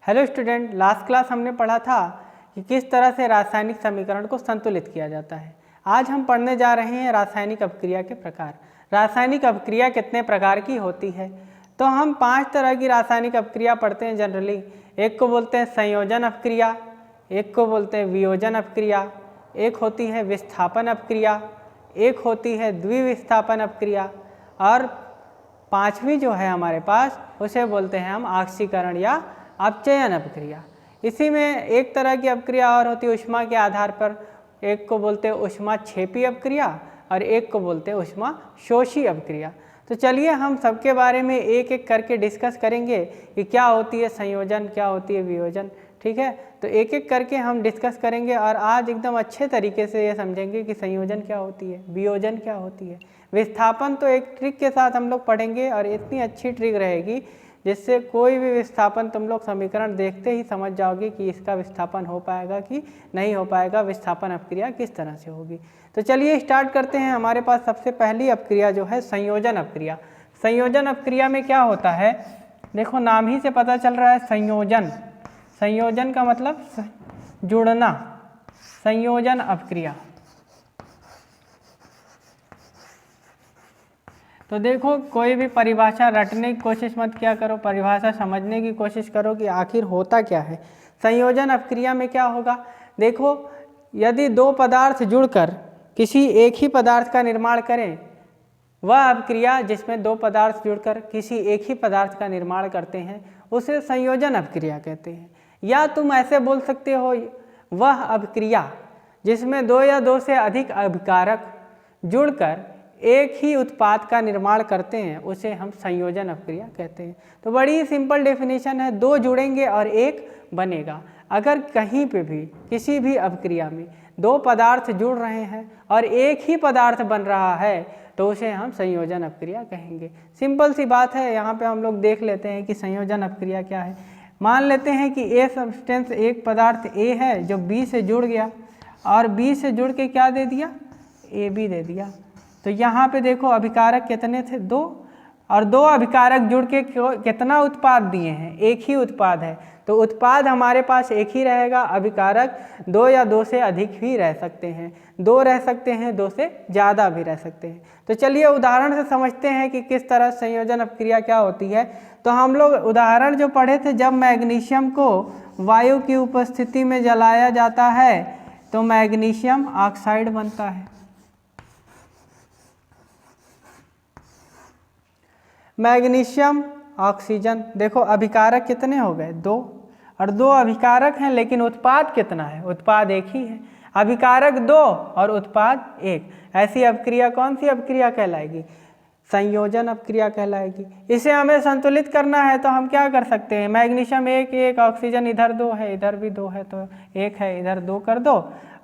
Hello student, last class हमने पढ़ा था कि किस तरह से रासायनिक समीकरण को संतुलित किया जाता है। आज हम पढ़ने जा रहे हैं रासायनिक अपक्रिया के प्रकार। रासायनिक अपक्रिया कितने प्रकार की होती है? तो हम 5 तरह की रासायनिक अपक्रिया पढ़ते हैं जनरली। एक को बोलते हैं संयोजन अपक्रिया, एक को बोलते हैं वियोजन अपक्रिया, एक होती है विस्थापन अपक्रिया, एक होती है द्विविस्थापन अपक्रिया और 5वीं जो है हमारे पास उसे बोलते हैं हम ऑक्सीकरण या अपचयन अपक्रिया। इसी में एक तरह की अपक्रिया और होती है ऊष्मा के आधार पर। एक को बोलते हैं ऊष्माक्षेपी अपक्रिया और एक को बोलते हैं ऊष्माशोषी अपक्रिया। तो चलिए हम सबके बारे में एक एक करके डिस्कस करेंगे कि क्या होती है संयोजन, क्या होती है वियोजन। ठीक है, तो एक एक करके हम डिस्कस करेंगे और आज एकदम अच्छे तरीके से ये समझेंगे कि संयोजन क्या होती है, वियोजन क्या होती है। विस्थापन तो एक ट्रिक के साथ हम लोग पढ़ेंगे और इतनी अच्छी ट्रिक रहेगी जिससे कोई भी विस्थापन तुम लोग समीकरण देखते ही समझ जाओगे कि इसका विस्थापन हो पाएगा कि नहीं हो पाएगा, विस्थापन अपक्रिया किस तरह से होगी। तो चलिए स्टार्ट करते हैं। हमारे पास सबसे पहली अपक्रिया जो है संयोजन अपक्रिया। संयोजन अपक्रिया में क्या होता है, देखो नाम ही से पता चल रहा है संयोजन। संयोजन का मतलब जुड़ना, संयोजन अपक्रिया। तो देखो कोई भी परिभाषा रटने की कोशिश मत किया करो, परिभाषा समझने की कोशिश करो कि आखिर होता क्या है। संयोजन अपक्रिया में क्या होगा, देखो यदि दो पदार्थ जुड़कर किसी एक ही पदार्थ का निर्माण करें, वह अपक्रिया जिसमें दो पदार्थ जुड़कर किसी एक ही पदार्थ का निर्माण करते हैं उसे संयोजन अपक्रिया कहते हैं। या तुम ऐसे बोल सकते हो, वह अपक्रिया जिसमें दो या दो से अधिक अभिकारक जुड़कर एक ही उत्पाद का निर्माण करते हैं उसे हम संयोजन अपक्रिया कहते हैं। तो बड़ी सिंपल डेफिनेशन है, दो जुड़ेंगे और एक बनेगा। अगर कहीं पे भी किसी भी अपक्रिया में दो पदार्थ जुड़ रहे हैं और एक ही पदार्थ बन रहा है तो उसे हम संयोजन अपक्रिया कहेंगे। सिंपल सी बात है, यहाँ पे हम लोग देख लेते हैं कि संयोजन अपक्रिया क्या है। मान लेते हैं कि ए सब्सटेंस, एक पदार्थ ए है जो बी से जुड़ गया और बी से जुड़ के क्या दे दिया, ए बी दे दिया। तो यहाँ पे देखो अभिकारक कितने थे, दो, और दो अभिकारक जुड़ के कितना उत्पाद दिए हैं, एक ही उत्पाद है। तो उत्पाद हमारे पास एक ही रहेगा, अभिकारक दो या दो से अधिक भी रह सकते हैं, दो रह सकते हैं, दो से ज़्यादा भी रह सकते हैं। तो चलिए उदाहरण से समझते हैं कि किस तरह संयोजन अपक्रिया क्या होती है। तो हम लोग उदाहरण जो पढ़े थे, जब मैग्नीशियम को वायु की उपस्थिति में जलाया जाता है तो मैग्नीशियम ऑक्साइड बनता है। मैग्नीशियम ऑक्सीजन, देखो अभिकारक कितने हो गए, दो, और दो अभिकारक हैं लेकिन उत्पाद कितना है, उत्पाद एक ही है। अभिकारक दो और उत्पाद एक, ऐसी अपक्रिया कौन सी अपक्रिया कहलाएगी, संयोजन अपक्रिया कहलाएगी। इसे हमें संतुलित करना है तो हम क्या कर सकते हैं, मैग्नीशियम एक एक, ऑक्सीजन इधर दो है, इधर भी दो है तो एक है, इधर दो कर दो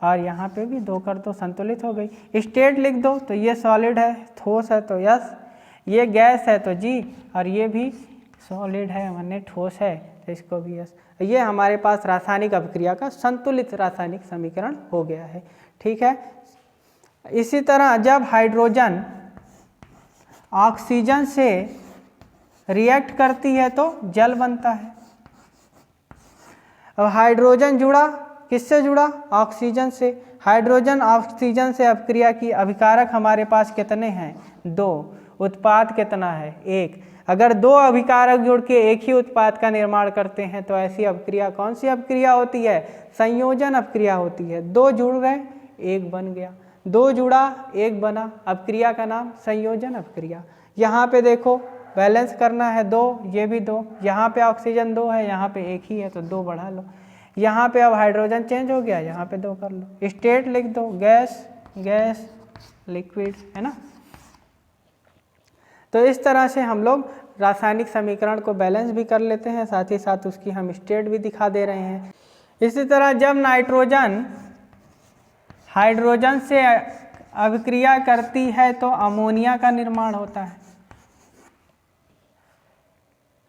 और यहाँ पे भी दो कर दो, संतुलित हो गई। स्टेट लिख दो, तो ये सॉलिड है, ठोस है तो यस, ये गैस है तो जी, और ये भी सॉलिड है माने ठोस है तो इसको भी यस। ये हमारे पास रासायनिक अपक्रिया का संतुलित रासायनिक समीकरण हो गया है। ठीक है, इसी तरह जब हाइड्रोजन ऑक्सीजन से रिएक्ट करती है तो जल बनता है। अब हाइड्रोजन जुड़ा, किससे जुड़ा, ऑक्सीजन से। हाइड्रोजन ऑक्सीजन से अपक्रिया की, अभिकारक हमारे पास कितने हैं, दो, उत्पाद कितना है, एक। अगर दो अभिकारक जुड़ के एक ही उत्पाद का निर्माण करते हैं तो ऐसी अपक्रिया कौन सी अपक्रिया होती है, संयोजन अपक्रिया होती है। दो जुड़ गए एक बन गया, दो जुड़ा एक बना, अपक्रिया का नाम संयोजन अपक्रिया। यहाँ पे देखो बैलेंस करना है, दो, ये भी दो, यहाँ पे ऑक्सीजन दो है, यहाँ पे एक ही है तो दो बढ़ा लो। यहाँ पे अब हाइड्रोजन चेंज हो गया, यहाँ पे दो कर लो। स्टेट लिख दो, गैस गैस लिक्विड, है ना। तो इस तरह से हम लोग रासायनिक समीकरण को बैलेंस भी कर लेते हैं, साथ ही साथ उसकी हम स्टेट भी दिखा दे रहे हैं। इसी तरह जब नाइट्रोजन हाइड्रोजन से अभिक्रिया करती है तो अमोनिया का निर्माण होता है।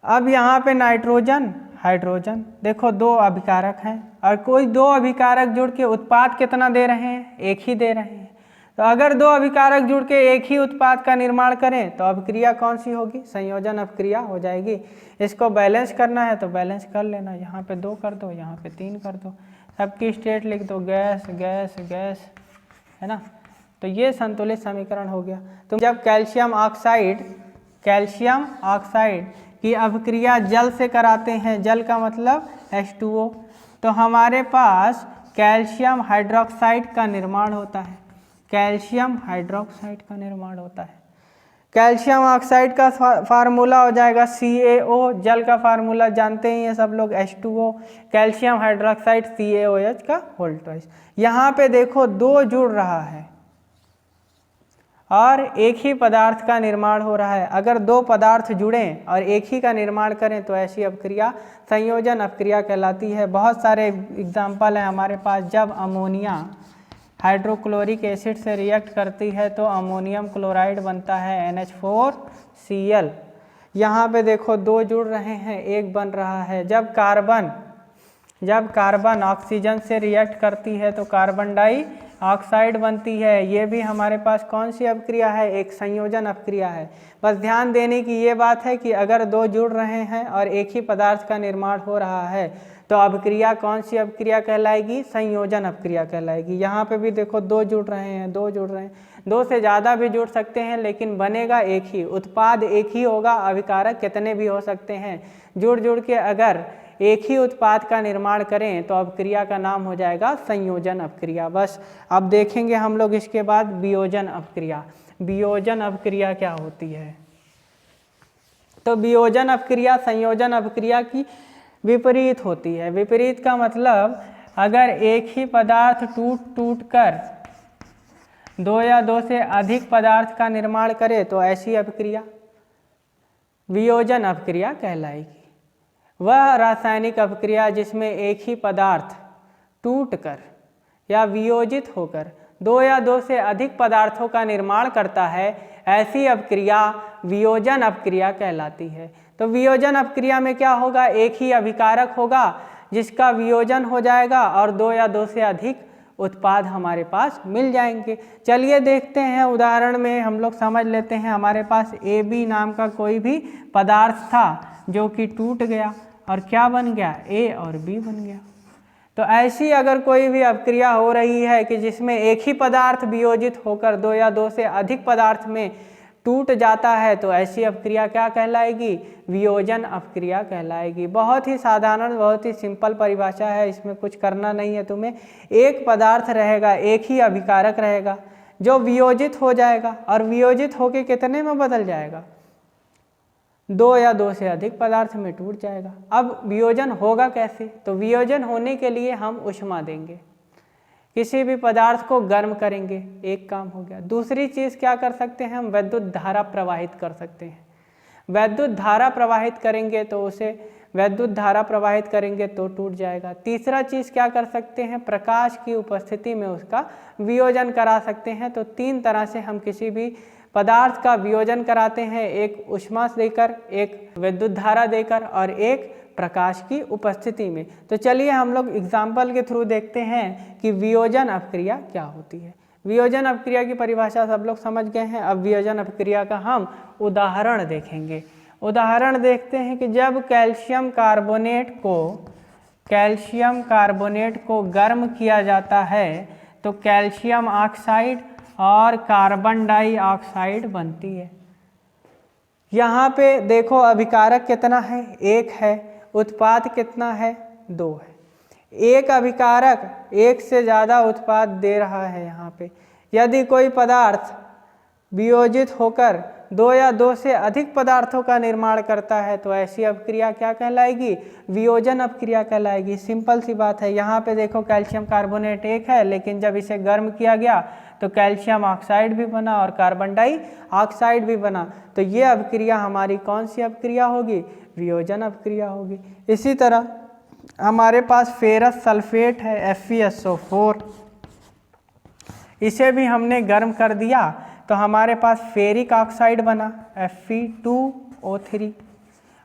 अब यहाँ पे नाइट्रोजन हाइड्रोजन, देखो दो अभिकारक हैं और कोई दो अभिकारक जुड़ के उत्पाद कितना दे रहे हैं, एक ही दे रहे हैं। तो अगर दो अभिकारक जुड़ के एक ही उत्पाद का निर्माण करें तो अभिक्रिया कौन सी होगी? संयोजन अभिक्रिया हो जाएगी। इसको बैलेंस करना है तो बैलेंस कर लेना, यहाँ पे 2 कर दो, यहाँ पे 3 कर दो, सबकी स्टेट लिख दो, गैस गैस गैस, है ना। तो ये संतुलित समीकरण हो गया। तो जब कैल्शियम ऑक्साइड की अभिक्रिया जल से कराते हैं, जल का मतलब H2O, तो हमारे पास कैल्शियम हाइड्रोक्साइड का निर्माण होता है, कैल्शियम हाइड्रोक्साइड का निर्माण होता है। कैल्शियम ऑक्साइड का फार्मूला हो जाएगा CaO, जल का फार्मूला जानते ही हैं सब लोग, H2O, कैल्शियम हाइड्रोक्साइड CaOH का होल ट्वाइस। यहाँ पे देखो 2 जुड़ रहा है और एक ही पदार्थ का निर्माण हो रहा है। अगर 2 पदार्थ जुड़ें और एक ही का निर्माण करें तो ऐसी अपक्रिया संयोजन अपक्रिया कहलाती है। बहुत सारे एग्जाम्पल हैं हमारे पास। जब अमोनिया हाइड्रोक्लोरिक एसिड से रिएक्ट करती है तो अमोनियम क्लोराइड बनता है NH4Cl। यहाँ पे देखो 2 जुड़ रहे हैं, 1 बन रहा है। जब कार्बन ऑक्सीजन से रिएक्ट करती है तो कार्बन डाइऑक्साइड बनती है। ये भी हमारे पास कौन सी अपक्रिया है? एक संयोजन अपक्रिया है। बस ध्यान देने की ये बात है कि अगर 2 जुड़ रहे हैं और एक ही पदार्थ का निर्माण हो रहा है तो अपक्रिया कौन सी अपक्रिया कहलाएगी? संयोजन अपक्रिया कहलाएगी। यहाँ पे भी देखो 2 जुड़ रहे हैं, 2 जुड़ रहे हैं, 2 से ज़्यादा भी जुड़ सकते हैं लेकिन बनेगा एक ही उत्पाद, एक ही होगा। अभिकारक कितने भी हो सकते हैं, जुड़ के अगर एक ही उत्पाद का निर्माण करें तो अपक्रिया का नाम हो जाएगा संयोजन अपक्रिया। बस अब देखेंगे हम लोग इसके बाद वियोजन अपक्रिया। वियोजन अपक्रिया क्या होती है? तो वियोजन अपक्रिया संयोजन अपक्रिया की विपरीत होती है। विपरीत का मतलब अगर एक ही पदार्थ टूट कर 2 या 2 से अधिक पदार्थ का निर्माण करे तो ऐसी अपक्रिया वियोजन अपक्रिया कहलाएगी। वह रासायनिक अपक्रिया जिसमें एक ही पदार्थ टूटकर या वियोजित होकर 2 या 2 से अधिक पदार्थों का निर्माण करता है, ऐसी अपक्रिया वियोजन अपक्रिया कहलाती है। तो वियोजन अपक्रिया में क्या होगा? एक ही अभिकारक होगा जिसका वियोजन हो जाएगा और 2 या 2 से अधिक उत्पाद हमारे पास मिल जाएंगे। चलिए देखते हैं उदाहरण में हम लोग समझ लेते हैं। हमारे पास AB नाम का कोई भी पदार्थ था जो कि टूट गया और क्या बन गया? A और B बन गया। तो ऐसी अगर कोई भी अपक्रिया हो रही है कि जिसमें एक ही पदार्थ वियोजित होकर 2 या 2 से अधिक पदार्थ में टूट जाता है तो ऐसी अपक्रिया क्या कहलाएगी? वियोजन अपक्रिया कहलाएगी। बहुत ही साधारण, बहुत ही सिंपल परिभाषा है, इसमें कुछ करना नहीं है तुम्हें। एक पदार्थ रहेगा, एक ही अभिकारक रहेगा जो वियोजित हो जाएगा और वियोजित होकर कितने में बदल जाएगा? 2 या 2 से अधिक पदार्थ में टूट जाएगा। अब वियोजन होगा कैसे? तो वियोजन होने के लिए हम ऊष्मा देंगे, किसी भी पदार्थ को गर्म करेंगे, एक काम हो गया। दूसरी चीज़ क्या कर सकते हैं? हम विद्युत धारा प्रवाहित कर सकते हैं। विद्युत धारा प्रवाहित करेंगे तो उसे विद्युत धारा प्रवाहित करेंगे तो टूट जाएगा। तीसरा चीज़ क्या कर सकते हैं? प्रकाश की उपस्थिति में उसका वियोजन करा सकते हैं। तो 3 तरह से हम किसी भी पदार्थ का वियोजन कराते हैं, एक ऊष्मा देकर, एक विद्युत धारा देकर और एक प्रकाश की उपस्थिति में। तो चलिए हम लोग एग्जाम्पल के थ्रू देखते हैं कि वियोजन अपक्रिया क्या होती है। वियोजन अपक्रिया की परिभाषा सब लोग समझ गए हैं। अब वियोजन अपक्रिया का हम उदाहरण देखेंगे। उदाहरण देखते हैं कि जब कैल्शियम कार्बोनेट को गर्म किया जाता है तो कैल्शियम ऑक्साइड और कार्बन डाइऑक्साइड बनती है। यहाँ पे देखो अभिकारक कितना है? 1 है। उत्पाद कितना है? 2 है। एक अभिकारक 1 से ज़्यादा उत्पाद दे रहा है। यहाँ पे यदि कोई पदार्थ वियोजित होकर 2 या 2 से अधिक पदार्थों का निर्माण करता है तो ऐसी अपक्रिया क्या कहलाएगी? वियोजन अपक्रिया कहलाएगी। सिंपल सी बात है। यहाँ पे देखो कैल्शियम कार्बोनेट 1 है लेकिन जब इसे गर्म किया गया तो कैल्शियम ऑक्साइड भी बना और कार्बन डाइऑक्साइड भी बना। तो ये अपक्रिया हमारी कौन सी अपक्रिया होगी? वियोजन अपक्रिया होगी। इसी तरह हमारे पास फेरस सल्फेट है FeSO4, इसे भी हमने गर्म कर दिया तो हमारे पास फेरिक ऑक्साइड बना Fe2O3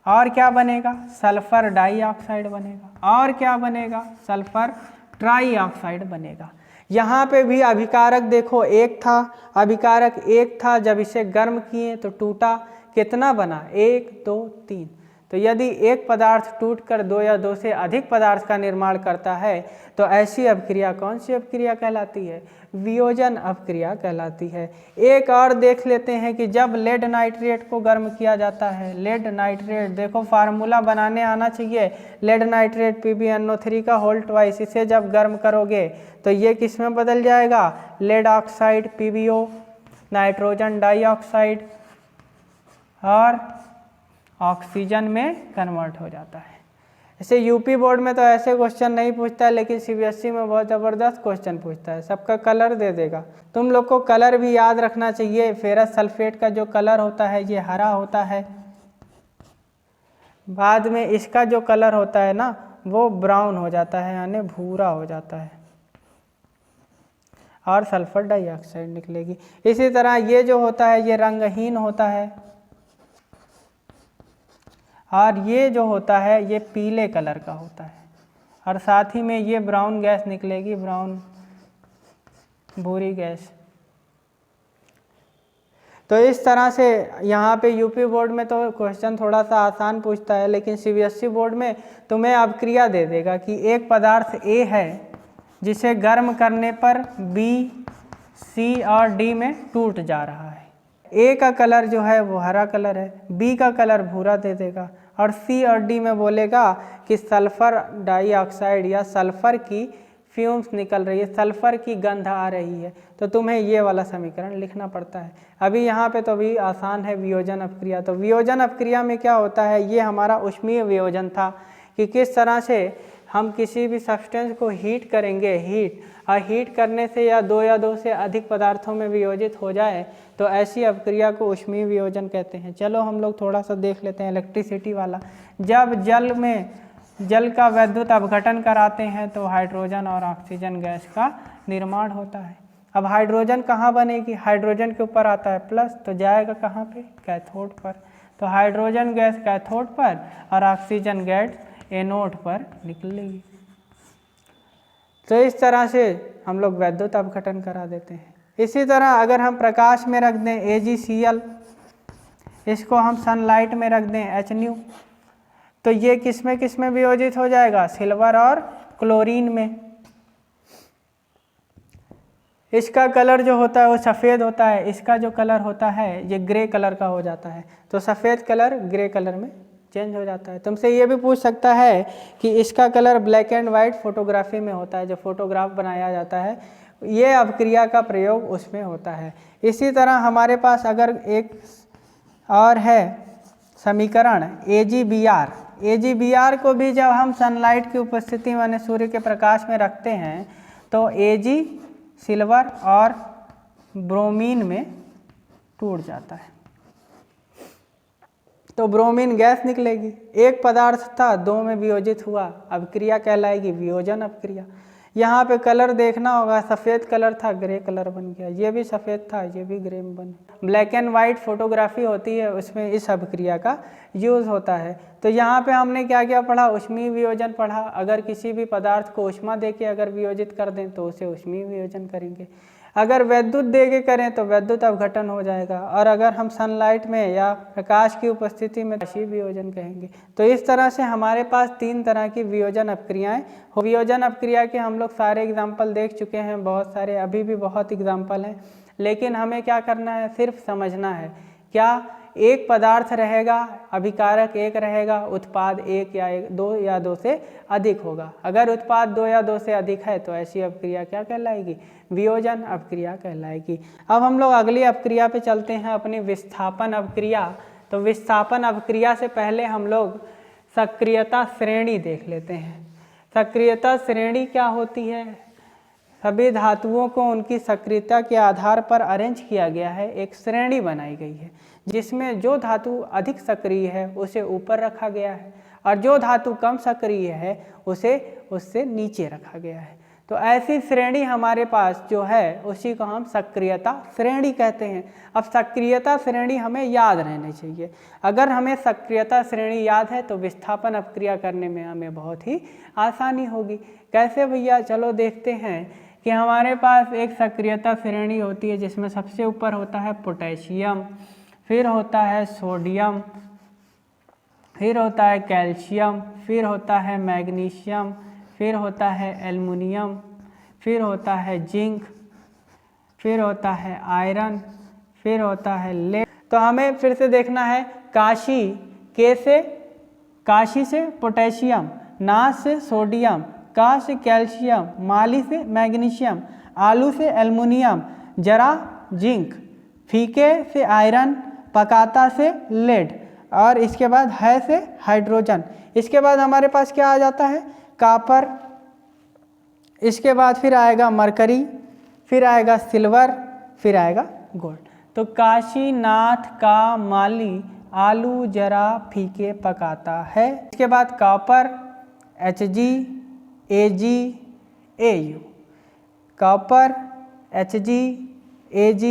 और क्या बनेगा? सल्फर डाइऑक्साइड बनेगा और क्या बनेगा? सल्फर ट्राइऑक्साइड बनेगा। यहाँ पे भी अभिकारक देखो एक था, अभिकारक एक था, जब इसे गर्म किए तो टूटा, कितना बना 1 2 3। तो यदि एक पदार्थ टूटकर 2 या 2 से अधिक पदार्थ का निर्माण करता है तो ऐसी अपक्रिया कौन सी अपक्रिया कहलाती है? वियोजन अपक्रिया कहलाती है। एक और देख लेते हैं कि जब लेड नाइट्रेट को गर्म किया जाता है, लेड नाइट्रेट देखो फार्मूला बनाने आना चाहिए, लेड नाइट्रेट PbNO3 का होल ट्वाइस, इसे जब गर्म करोगे तो ये किस में बदल जाएगा? Lead oxide PbO, nitrogen dioxide और ऑक्सीजन में कन्वर्ट हो जाता है। ऐसे यूपी बोर्ड में तो ऐसे क्वेश्चन नहीं पूछता है, लेकिन CBSE में बहुत ज़बरदस्त क्वेश्चन पूछता है, सबका कलर दे देगा। तुम लोग को कलर भी याद रखना चाहिए। फेरस सल्फेट का जो कलर होता है ये हरा होता है, बाद में इसका जो कलर होता है ना वो ब्राउन हो जाता है, यानी भूरा हो जाता है और सल्फर डाइऑक्साइड निकलेगी। इसी तरह ये जो होता है ये रंगहीन होता है और ये जो होता है ये पीले कलर का होता है और साथ ही में ये ब्राउन गैस निकलेगी, ब्राउन भूरी गैस। तो इस तरह से यहाँ पे यूपी बोर्ड में तो क्वेश्चन थोड़ा सा आसान पूछता है, लेकिन CBSE बोर्ड में तुम्हें अपक्रिया दे देगा कि एक पदार्थ A है जिसे गर्म करने पर B, C और D में टूट जा रहा है। A का कलर जो है वो हरा कलर है, B का कलर भूरा दे देगा और C और D में बोलेगा कि सल्फ़र डाइऑक्साइड या सल्फ़र की फ्यूम्स निकल रही है, सल्फ़र की गंध आ रही है। तो तुम्हें ये वाला समीकरण लिखना पड़ता है। अभी यहाँ पे तो भी आसान है वियोजन अपक्रिया। तो वियोजन अपक्रिया में क्या होता है, ये हमारा ऊष्मीय वियोजन था कि किस तरह से हम किसी भी सब्सटेंस को हीट करेंगे, हीट करने से या 2 से अधिक पदार्थों में वियोजित हो जाए तो ऐसी अपक्रिया को ऊष्मीय वियोजन कहते हैं। चलो हम लोग थोड़ा सा देख लेते हैं इलेक्ट्रिसिटी वाला। जब जल का वैद्युत अपघटन कराते हैं तो हाइड्रोजन और ऑक्सीजन गैस का निर्माण होता है। अब हाइड्रोजन कहाँ बनेगी? हाइड्रोजन के ऊपर आता है प्लस, तो जाएगा कहाँ पे? कैथोड पर। तो हाइड्रोजन गैस कैथोड पर और ऑक्सीजन गैस एनोड पर निकलेगी। तो इस तरह से हम लोग वैद्युत अपघटन करा देते हैं। इसी तरह अगर हम प्रकाश में रख दें AgCl, इसको हम सनलाइट में रख दें HNu, तो ये किस में वियोजित हो जाएगा? सिल्वर और क्लोरीन में। इसका कलर जो होता है वो सफ़ेद होता है, इसका जो कलर होता है ये ग्रे कलर का हो जाता है। तो सफ़ेद कलर ग्रे कलर में चेंज हो जाता है। तुमसे ये भी पूछ सकता है कि इसका colour black and white photography में होता है, जो फोटोग्राफ बनाया जाता है, ये अपक्रिया का प्रयोग उसमें होता है। इसी तरह हमारे पास अगर एक और है समीकरण AgBr को भी जब हम सनलाइट की उपस्थिति माने सूर्य के प्रकाश में रखते हैं तो Ag सिल्वर और ब्रोमीन में टूट जाता है, तो ब्रोमीन गैस निकलेगी। एक पदार्थ था 2 में वियोजित हुआ, अपक्रिया कहलाएगी वियोजन अपक्रिया। यहाँ पे कलर देखना होगा, सफ़ेद कलर था ग्रे कलर बन गया, ये भी सफ़ेद था ये भी ग्रे में बन। ब्लैक एंड वाइट फोटोग्राफी होती है उसमें इस अपक्रिया का यूज़ होता है। तो यहाँ पे हमने क्या क्या पढ़ा? ऊष्मीय वियोजन पढ़ा। अगर किसी भी पदार्थ को ऊष्मा देके अगर वियोजित कर दें तो उसे ऊष्मीय वियोजन करेंगे। अगर वैद्युत देके करें तो वैद्युत अपघटन हो जाएगा, और अगर हम सनलाइट में या प्रकाश की उपस्थिति में राशि वियोजन कहेंगे। तो इस तरह से हमारे पास 3 तरह की वियोजन अपक्रियाएं हो। वियोजन अपक्रिया के हम लोग सारे एग्जाम्पल देख चुके हैं, बहुत सारे, अभी भी बहुत एग्जाम्पल हैं, लेकिन हमें क्या करना है? सिर्फ समझना है। क्या एक पदार्थ रहेगा, अभिकारक एक रहेगा, उत्पाद 1 या 2 या 2 से अधिक होगा। अगर उत्पाद 2 या 2 से अधिक है तो ऐसी अपक्रिया क्या कहलाएगी? वियोजन अपक्रिया कहलाएगी। अब हम लोग अगली अपक्रिया पे चलते हैं, अपनी विस्थापन अपक्रिया। तो विस्थापन अपक्रिया से पहले हम लोग सक्रियता श्रेणी देख लेते हैं। सक्रियता श्रेणी क्या होती है? सभी धातुओं को उनकी सक्रियता के आधार पर अरेंज किया गया है, एक श्रेणी बनाई गई है जिसमें जो धातु अधिक सक्रिय है उसे ऊपर रखा गया है और जो धातु कम सक्रिय है उसे उससे नीचे रखा गया है। तो ऐसी श्रेणी हमारे पास जो है उसी को हम सक्रियता श्रेणी कहते हैं। अब सक्रियता श्रेणी हमें याद रहनी चाहिए। अगर हमें सक्रियता श्रेणी याद है तो विस्थापन अपक्रिया करने में हमें बहुत ही आसानी होगी। कैसे भैया? चलो देखते हैं कि हमारे पास एक सक्रियता श्रेणी होती है जिसमें सबसे ऊपर होता है पोटेशियम, फिर होता है सोडियम, फिर होता है कैल्शियम, फिर होता है मैग्नीशियम, फिर होता है एल्युमिनियम, फिर होता है जिंक, फिर होता है आयरन, फिर होता है लेड। तो हमें फिर से देखना है, काशी से पोटेशियम, नाश से सोडियम, का से कैल्शियम, माली से मैग्नीशियम, आलू से एल्युमिनियम, जरा जिंक, फीके से आयरन, पकाता से लेड, और इसके बाद है से हाइड्रोजन। इसके बाद हमारे पास क्या आ जाता है, कॉपर, इसके बाद फिर आएगा मरकरी, फिर आएगा सिल्वर, फिर आएगा गोल्ड। तो काशीनाथ का माली आलू जरा फीके पकाता है। इसके बाद copper, Hg, Ag, Au, copper, Hg, Ag,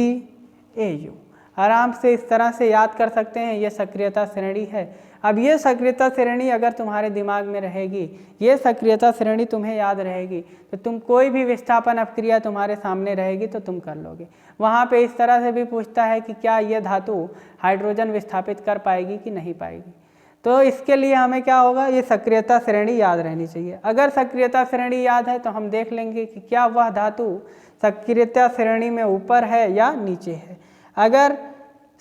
Au। आराम से इस तरह से याद कर सकते हैं, ये सक्रियता श्रेणी है। अब ये सक्रियता श्रेणी अगर तुम्हारे दिमाग में रहेगी, ये सक्रियता श्रेणी तुम्हें याद रहेगी, तो तुम कोई भी विस्थापन अपक्रिया तुम्हारे सामने रहेगी तो तुम कर लोगे। वहाँ पे इस तरह से भी पूछता है कि क्या ये धातु हाइड्रोजन विस्थापित कर पाएगी कि नहीं पाएगी। तो इसके लिए हमें क्या होगा, ये सक्रियता श्रेणी याद रहनी चाहिए। अगर सक्रियता श्रेणी याद है तो हम देख लेंगे कि क्या वह धातु सक्रियता श्रेणी में ऊपर है या नीचे है। अगर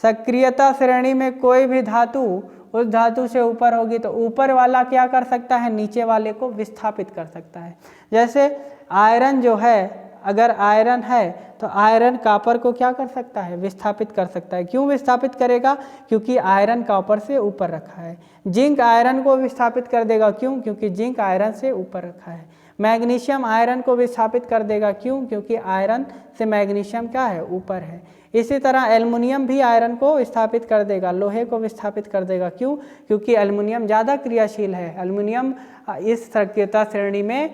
सक्रियता श्रेणी में कोई भी धातु उस धातु से ऊपर होगी तो ऊपर वाला क्या कर सकता है, नीचे वाले को विस्थापित कर सकता है। जैसे आयरन जो है, अगर आयरन है तो आयरन कॉपर को क्या कर सकता है, विस्थापित कर सकता है। क्यों विस्थापित करेगा, क्योंकि आयरन कॉपर से ऊपर रखा है। जिंक आयरन को विस्थापित कर देगा, क्यों, क्योंकि जिंक आयरन से ऊपर रखा है। मैग्नीशियम आयरन को विस्थापित कर देगा, क्यों, क्योंकि आयरन से मैग्नीशियम क्या है, ऊपर है। इसी तरह एल्युमिनियम भी आयरन को विस्थापित कर देगा, लोहे को विस्थापित कर देगा, क्यों, क्योंकि एल्युमिनियम ज़्यादा क्रियाशील है। एल्युमिनियम इस सक्रियता श्रेणी में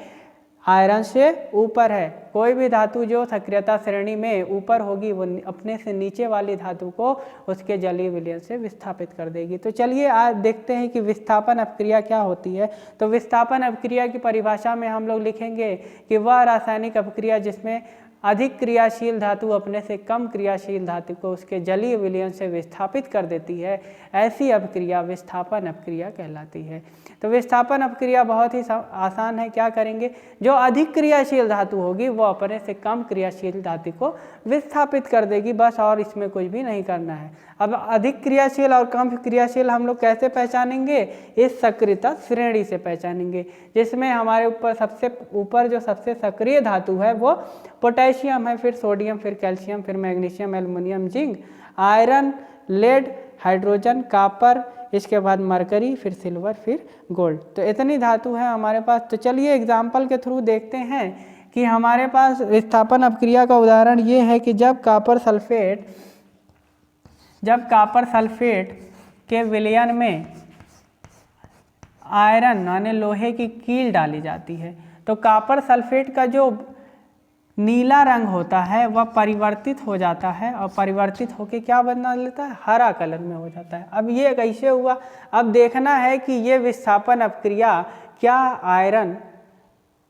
आयरन से ऊपर है। कोई भी धातु जो सक्रियता श्रेणी में ऊपर होगी वो अपने से नीचे वाली धातु को उसके जलीय विलयन से विस्थापित कर देगी। तो चलिए आज देखते हैं कि विस्थापन अपक्रिया क्या होती है। तो विस्थापन अपक्रिया की परिभाषा में हम लोग लिखेंगे कि वह रासायनिक अपक्रिया जिसमें अधिक क्रियाशील धातु अपने से कम क्रियाशील धातु को उसके जलीय विलयन से विस्थापित कर देती है, ऐसी अपक्रिया विस्थापन अपक्रिया कहलाती है। तो विस्थापन अपक्रिया बहुत ही आसान है। क्या करेंगे, जो अधिक क्रियाशील धातु होगी वो अपने से कम क्रियाशील धातु को विस्थापित कर देगी, बस, और इसमें कुछ भी नहीं करना है। अब अधिक क्रियाशील और कम क्रियाशील हम लोग कैसे पहचानेंगे, इस सक्रियता श्रेणी से पहचानेंगे, जिसमें हमारे ऊपर सबसे ऊपर जो सबसे सक्रिय धातु है वो पोटेशियम है, फिर सोडियम, फिर कैल्शियम, फिर magnesium, aluminium, zinc, iron, lead, hydrogen, copper, इसके बाद मरकरी, फिर सिल्वर, फिर गोल्ड। तो इतनी धातु है हमारे पास। तो चलिए एग्जाम्पल के थ्रू देखते हैं कि हमारे पास विस्थापन अपक्रिया का उदाहरण ये है कि जब कॉपर सल्फेट के विलयन में आयरन यानी लोहे की कील डाली जाती है तो कॉपर सल्फेट का जो नीला रंग होता है वह परिवर्तित हो जाता है, और परिवर्तित होकर क्या बना लेता है, हरा कलर में हो जाता है। अब ये कैसे हुआ, अब देखना है कि ये विस्थापन अपक्रिया क्या आयरन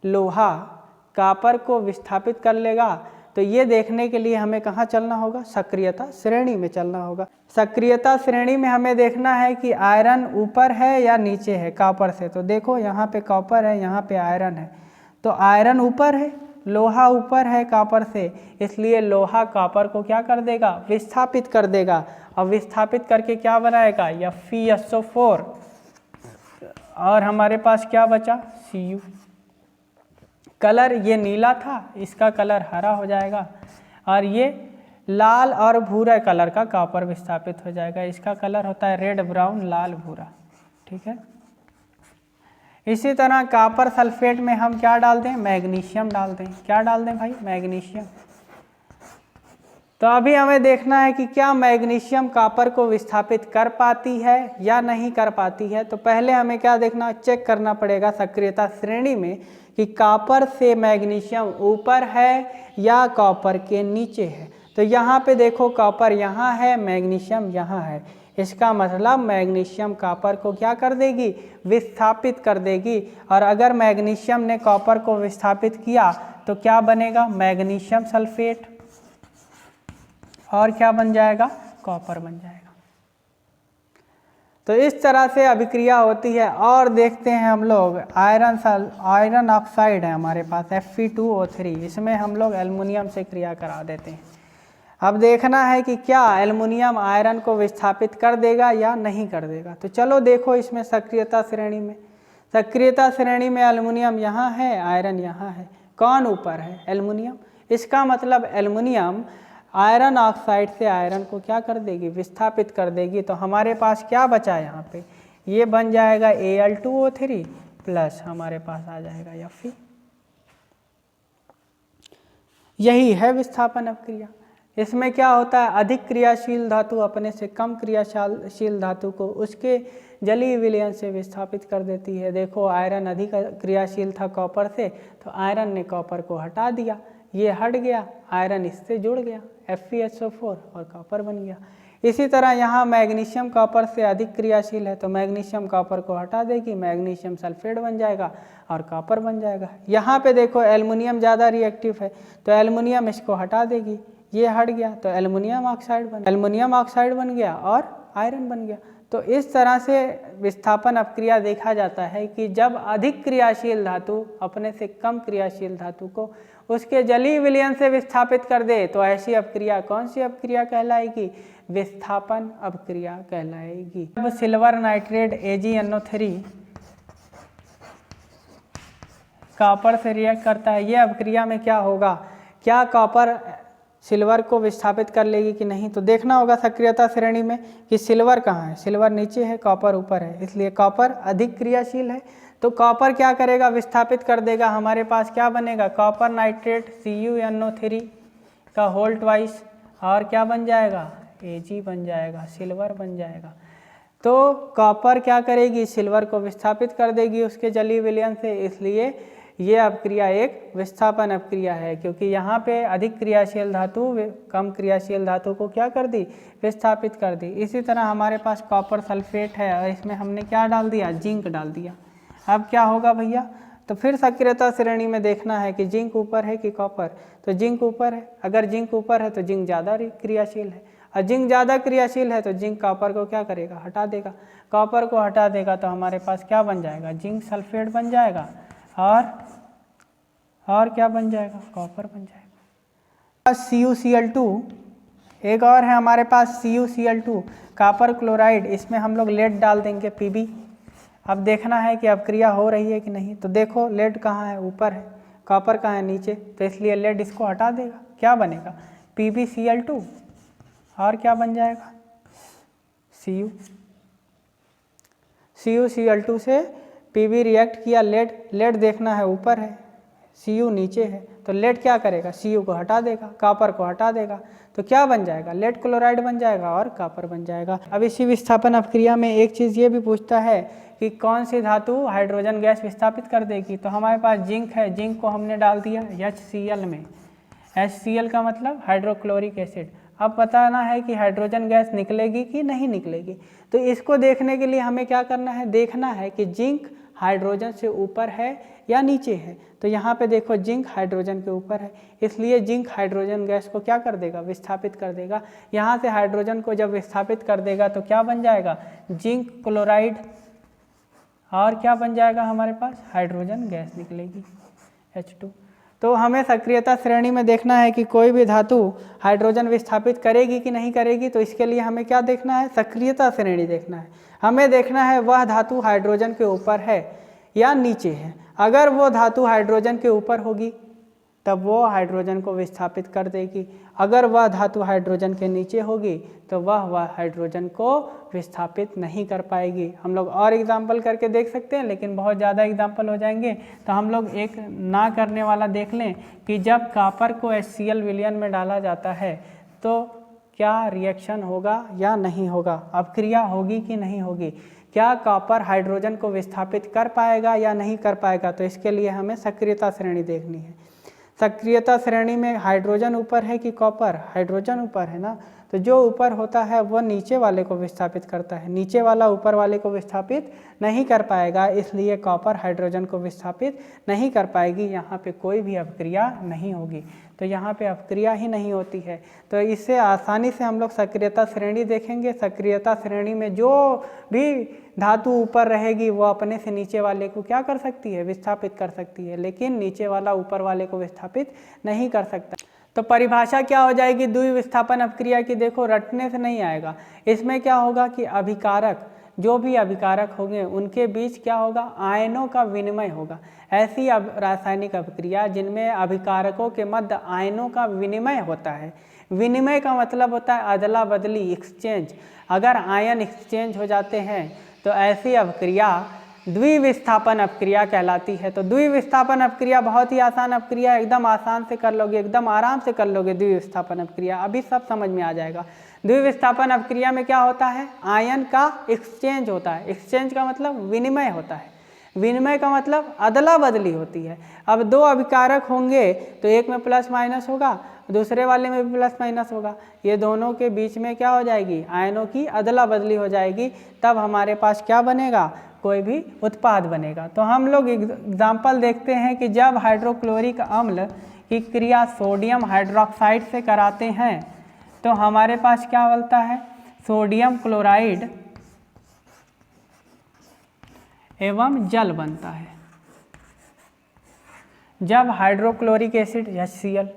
लोहा कॉपर को विस्थापित कर लेगा। तो ये देखने के लिए हमें कहाँ चलना होगा, सक्रियता श्रेणी में चलना होगा। सक्रियता श्रेणी में हमें देखना है कि आयरन ऊपर है या नीचे है कॉपर से। तो देखो यहाँ पे कॉपर है, यहाँ पे आयरन है, तो आयरन ऊपर है, लोहा ऊपर है कॉपर से, इसलिए लोहा कॉपर को क्या कर देगा, विस्थापित कर देगा, और विस्थापित करके क्या बनाएगा, FeSO4, और हमारे पास क्या बचा, Cu। कलर ये नीला था, इसका कलर हरा हो जाएगा, और ये लाल और भूरा कलर का कॉपर विस्थापित हो जाएगा। इसका कलर होता है रेड, ब्राउन, लाल, भूरा, ठीक है। इसी तरह कॉपर सल्फेट में हम क्या डाल दें, मैग्नीशियम डाल दें। क्या डाल दें भाई, मैग्नीशियम। तो अभी हमें देखना है कि क्या मैग्नीशियम कॉपर को विस्थापित कर पाती है या नहीं कर पाती है। तो पहले हमें क्या देखना, चेक करना पड़ेगा सक्रियता श्रेणी में कि कॉपर से मैग्नीशियम ऊपर है या कॉपर के नीचे है। तो यहाँ पे देखो कॉपर यहाँ है, मैग्नीशियम यहाँ है, इसका मतलब मैग्नीशियम कॉपर को क्या कर देगी, विस्थापित कर देगी। और अगर मैग्नीशियम ने कॉपर को विस्थापित किया तो क्या बनेगा, मैग्नीशियम सल्फेट, और क्या बन जाएगा, कॉपर बन जाएगा। तो इस तरह से अभिक्रिया होती है। और देखते हैं हम लोग आयरन ऑक्साइड है हमारे पास Fe2O3, इसमें हम लोग एल्युमिनियम से क्रिया करा देते हैं। अब देखना है कि क्या एल्युमिनियम आयरन को विस्थापित कर देगा या नहीं कर देगा। तो चलो देखो इसमें सक्रियता श्रेणी में, सक्रियता श्रेणी में एल्युमिनियम यहाँ है, आयरन यहाँ है, कौन ऊपर है, एल्युमिनियम। इसका मतलब एल्युमिनियम आयरन ऑक्साइड से आयरन को क्या कर देगी, विस्थापित कर देगी। तो हमारे पास क्या बचा यहाँ पे, ये बन जाएगा Al2O3 प्लस हमारे पास आ जाएगा Fe। यही है विस्थापन अपक्रिया। इसमें क्या होता है, अधिक क्रियाशील धातु अपने से कम क्रियाशील धातु को उसके जलीय विलयन से विस्थापित कर देती है। देखो आयरन अधिक क्रियाशील था कॉपर से, तो आयरन ने कॉपर को हटा दिया, ये हट गया, आयरन इससे जुड़ गया FeSO4 और कॉपर बन गया। इसी तरह यहाँ मैग्नीशियम कॉपर से अधिक क्रियाशील है, तो मैग्नीशियम कॉपर को हटा देगी, मैग्नीशियम सल्फेट बन जाएगा और कॉपर बन जाएगा। यहाँ पे देखो एल्युमिनियम ज़्यादा रिएक्टिव है, तो एल्युमिनियम इसको हटा देगी, ये हट गया, तो एल्युमिनियम ऑक्साइड बन गया और आयरन बन गया। तो इस तरह से विस्थापन अपक्रिया देखा जाता है कि जब अधिक क्रियाशील धातु अपने से कम क्रियाशील धातु को उसके जलीय विलयन से विस्थापित कर दे, तो ऐसी अपक्रिया कौन सी अपक्रिया कहलाएगी, विस्थापन अपक्रिया कहलाएगी। अब सिल्वर नाइट्रेट AgNO3 कॉपर से रिएक्ट करता है, ये अपक्रिया में क्या होगा, क्या कॉपर सिल्वर को विस्थापित कर लेगी कि नहीं। तो देखना होगा सक्रियता श्रेणी में कि सिल्वर कहाँ है, सिल्वर नीचे है, कॉपर ऊपर है, इसलिए कॉपर अधिक क्रियाशील है। तो कॉपर क्या करेगा, विस्थापित कर देगा। हमारे पास क्या बनेगा, कॉपर नाइट्रेट CuNO3 का होल ट्वाइस, और क्या बन जाएगा, Ag बन जाएगा, सिल्वर बन जाएगा। तो कॉपर क्या करेगी, सिल्वर को विस्थापित कर देगी उसके जलीय विलयन से, इसलिए ये अपक्रिया एक विस्थापन अपक्रिया है, क्योंकि यहाँ पे अधिक क्रियाशील धातु कम क्रियाशील धातु को क्या कर दी, विस्थापित कर दी। इसी तरह हमारे पास कॉपर सल्फेट है और इसमें हमने क्या डाल दिया, जिंक डाल दिया। अब क्या होगा भैया, तो फिर सक्रियता श्रेणी में देखना है कि जिंक ऊपर है कि कॉपर, तो जिंक ऊपर है। अगर जिंक ऊपर है तो जिंक ज़्यादा क्रियाशील है, और जिंक ज़्यादा क्रियाशील है तो जिंक कॉपर को क्या करेगा, हटा देगा। कॉपर को हटा देगा तो हमारे पास क्या बन जाएगा, जिंक सल्फेट बन जाएगा, और क्या बन जाएगा, कॉपर बन जाएगा। CuCl2 एक और है हमारे पास CuCl2 कॉपर क्लोराइड, इसमें हम लोग लेड डाल देंगे Pb। अब देखना है कि अपक्रिया हो रही है कि नहीं। तो देखो लेड कहाँ है, ऊपर है, कॉपर कहाँ है, नीचे, तो इसलिए लेड इसको हटा देगा, क्या बनेगा, PbCl2, और क्या बन जाएगा, CuCl2 से Pb रिएक्ट किया, लेड देखना है ऊपर है, Cu नीचे है, तो लेड क्या करेगा, Cu को हटा देगा, कॉपर को हटा देगा, तो क्या बन जाएगा, लेड क्लोराइड बन जाएगा और कॉपर बन जाएगा। अब इसी विस्थापन अपक्रिया में एक चीज़ ये भी पूछता है कि कौन सी धातु हाइड्रोजन गैस विस्थापित कर देगी। तो हमारे पास जिंक है, जिंक को हमने डाल दिया HCl में, HCl का मतलब हाइड्रोक्लोरिक एसिड। अब बताना है कि हाइड्रोजन गैस निकलेगी कि नहीं निकलेगी। तो इसको देखने के लिए हमें क्या करना है, देखना है कि जिंक हाइड्रोजन से ऊपर है या नीचे है। तो यहाँ पे देखो जिंक हाइड्रोजन के ऊपर है, इसलिए जिंक हाइड्रोजन गैस को क्या कर देगा, विस्थापित कर देगा। यहाँ से हाइड्रोजन को जब विस्थापित कर देगा तो क्या बन जाएगा, जिंक क्लोराइड, और क्या बन जाएगा, हमारे पास हाइड्रोजन गैस निकलेगी H2। तो हमें सक्रियता श्रेणी में देखना है कि कोई भी धातु हाइड्रोजन विस्थापित करेगी कि नहीं करेगी। तो इसके लिए हमें क्या देखना है, सक्रियता श्रेणी देखना है। हमें देखना है वह धातु हाइड्रोजन के ऊपर है या नीचे है। अगर वो धातु हाइड्रोजन के ऊपर होगी तब वो हाइड्रोजन को विस्थापित कर देगी, अगर वह धातु हाइड्रोजन के नीचे होगी तो वह हाइड्रोजन को विस्थापित नहीं कर पाएगी। हम लोग और एग्जाम्पल करके देख सकते हैं, लेकिन बहुत ज़्यादा एग्जाम्पल हो जाएंगे, तो हम लोग एक ना करने वाला देख लें कि जब कॉपर को HCl विलयन में डाला जाता है तो क्या रिएक्शन होगा या नहीं होगा, अपक्रिया होगी कि नहीं होगी, क्या कॉपर हाइड्रोजन को विस्थापित कर पाएगा या नहीं कर पाएगा। तो इसके लिए हमें सक्रियता श्रेणी देखनी है। सक्रियता श्रेणी में हाइड्रोजन ऊपर है कि कॉपर, हाइड्रोजन ऊपर है ना, तो जो ऊपर होता है वो नीचे वाले को विस्थापित करता है, नीचे वाला ऊपर वाले को विस्थापित नहीं कर पाएगा, इसलिए कॉपर हाइड्रोजन को विस्थापित नहीं कर पाएगी। यहाँ पे कोई भी अपक्रिया नहीं होगी, तो यहाँ पे अपक्रिया ही नहीं होती है। तो इससे आसानी से हम लोग सक्रियता श्रेणी देखेंगे। सक्रियता श्रेणी में जो भी धातु ऊपर रहेगी वो अपने से नीचे वाले को क्या कर सकती है, विस्थापित कर सकती है, लेकिन नीचे वाला ऊपर वाले को विस्थापित नहीं कर सकता। तो परिभाषा क्या हो जाएगी द्विविस्थापन अपक्रिया की? देखो रटने से नहीं आएगा। इसमें क्या होगा कि अभिकारक, जो भी अभिकारक होंगे उनके बीच क्या होगा, आयनों का विनिमय होगा। ऐसी रासायनिक अपक्रिया जिनमें अभिकारकों के मध्य आयनों का विनिमय होता है। विनिमय का मतलब होता है अदला बदली, एक्सचेंज। अगर आयन एक्सचेंज हो जाते हैं तो ऐसी अपक्रिया द्विविस्थापन अपक्रिया कहलाती है। तो द्विविस्थापन अपक्रिया बहुत ही आसान अपक्रिया, एकदम आसान से कर लोगे, एकदम आराम से कर लोगे द्विविस्थापन अपक्रिया, अभी सब समझ में आ जाएगा। द्विविस्थापन अपक्रिया में क्या होता है, आयन का एक्सचेंज होता है। एक्सचेंज का मतलब विनिमय होता है, विनिमय का मतलब अदला बदली होती है। अब दो अभिकारक होंगे तो एक में प्लस माइनस होगा, दूसरे वाले में भी प्लस माइनस होगा, ये दोनों के बीच में क्या हो जाएगी, आयनों की अदला बदली हो जाएगी, तब हमारे पास क्या बनेगा, कोई भी उत्पाद बनेगा। तो हम लोग एग्जाम्पल देखते हैं कि जब हाइड्रोक्लोरिक अम्ल की क्रिया सोडियम हाइड्रोक्साइड से कराते हैं तो हमारे पास क्या बनता है, सोडियम क्लोराइड एवं जल बनता है। जब हाइड्रोक्लोरिक एसिड HCl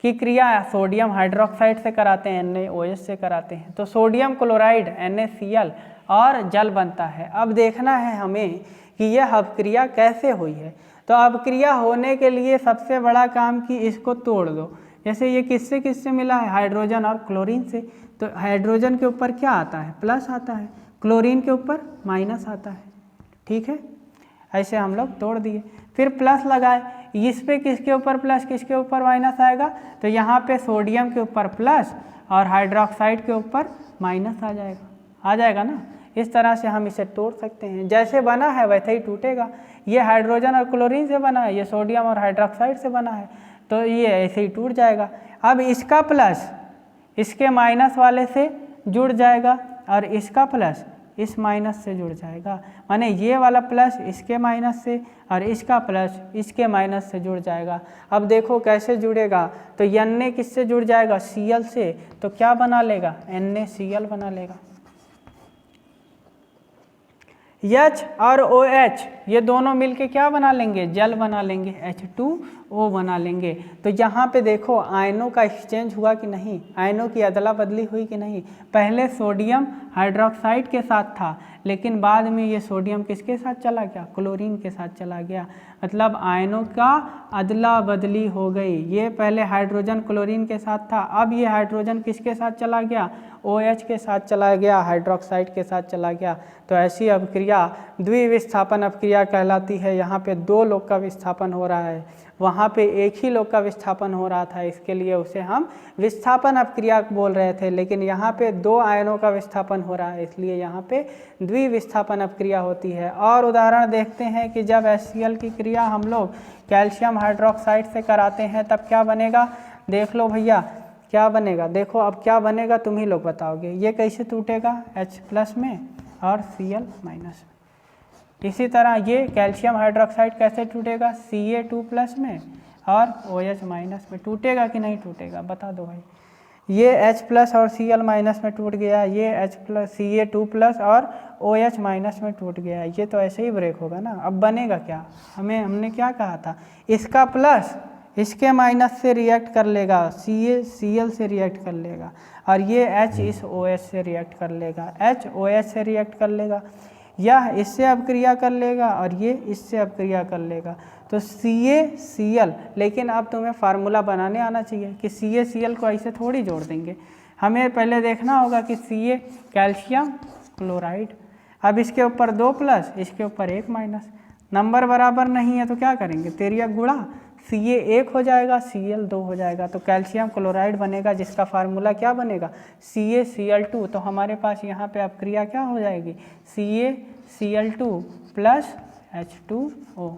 की क्रिया सोडियम हाइड्रोक्साइड से कराते हैं, NaOH से कराते हैं, तो सोडियम क्लोराइड NaCl और जल बनता है। अब देखना है हमें कि यह अपक्रिया कैसे हुई है। तो अपक्रिया होने के लिए सबसे बड़ा काम कि इसको तोड़ दो। जैसे ये किससे किससे मिला है, हाइड्रोजन और क्लोरीन से, तो हाइड्रोजन के ऊपर क्या आता है, प्लस आता है, क्लोरीन के ऊपर माइनस आता है, ठीक है। ऐसे हम लोग तोड़ दिए, फिर प्लस लगाए, इस पे किसके ऊपर प्लस किसके ऊपर माइनस आएगा, तो यहाँ पे सोडियम के ऊपर प्लस और हाइड्रोक्साइड के ऊपर माइनस आ जाएगा ना। इस तरह से हम इसे तोड़ सकते हैं, जैसे बना है वैसे ही टूटेगा। ये हाइड्रोजन और क्लोरीन से बना है, ये सोडियम और हाइड्रोक्साइड से बना है, तो ये ऐसे ही टूट जाएगा। अब इसका प्लस इसके माइनस वाले से जुड़ जाएगा और इसका प्लस इस माइनस से जुड़ जाएगा, माने ये वाला प्लस इसके माइनस से और इसका प्लस इसके माइनस से जुड़ जाएगा। अब देखो कैसे जुड़ेगा, तो Na किससे जुड़ जाएगा, Cl से, तो क्या बना लेगा, NaCl बना लेगा। H और OH ये दोनों मिलके क्या बना लेंगे, जल बना लेंगे, H2O बना लेंगे। तो यहाँ पे देखो आयनों का एक्सचेंज हुआ कि नहीं, आयनों की अदला बदली हुई कि नहीं। पहले सोडियम हाइड्रोक्साइड के साथ था, लेकिन बाद में ये सोडियम किसके साथ चला गया, क्लोरीन के साथ चला गया, मतलब आयनों का अदला बदली हो गई। ये पहले हाइड्रोजन क्लोरीन के साथ था, अब ये हाइड्रोजन किसके साथ चला गया, OH के साथ चला गया, हाइड्रोक्साइड के साथ चला गया। तो ऐसी अपक्रिया द्विविस्थापन अपक्रिया कहलाती है। यहाँ पे दो लोग का विस्थापन हो रहा है, वहाँ पे एक ही लोग का विस्थापन हो रहा था, इसके लिए उसे हम विस्थापन अपक्रिया बोल रहे थे, लेकिन यहाँ पे दो आयनों का विस्थापन हो रहा है, इसलिए यहाँ पे द्विविस्थापन अपक्रिया होती है। और उदाहरण देखते हैं कि जब HCl की क्रिया हम लोग कैल्शियम हाइड्रोक्साइड से कराते हैं तब क्या बनेगा, देख लो भैया क्या बनेगा। देखो अब क्या बनेगा तुम ही लोग बताओगे, ये कैसे टूटेगा, H+ में और Cl- में। इसी तरह ये कैल्शियम हाइड्रोक्साइड कैसे टूटेगा, Ca2+ में और OH- में। टूटेगा कि नहीं टूटेगा, बता दो भाई। ये H+ और Cl- में टूट गया, ये Ca2+ और OH- में टूट गया, ये तो ऐसे ही ब्रेक होगा ना। अब बनेगा क्या, हमने क्या कहा था, इसका प्लस इसके माइनस से रिएक्ट कर लेगा, Cl से रिएक्ट कर लेगा, और ये H इस OH से रिएक्ट कर लेगा, H OH से रिएक्ट कर लेगा, यह इससे अपक्रिया कर लेगा और ये इससे अपक्रिया कर लेगा। तो CaCl, लेकिन अब तुम्हें फार्मूला बनाने आना चाहिए कि CaCl को ऐसे थोड़ी जोड़ देंगे, हमें पहले देखना होगा कि Ca कैल्शियम क्लोराइड, अब इसके ऊपर 2 प्लस इसके ऊपर 1 माइनस, नंबर बराबर नहीं है तो क्या करेंगे, तेरिया गुणा, Ca 1 हो जाएगा, Cl 2 हो जाएगा, तो कैल्शियम क्लोराइड बनेगा, जिसका फार्मूला क्या बनेगा, CaCl2। तो हमारे पास यहाँ पे अपक्रिया क्या हो जाएगी, CaCl2 + H2O।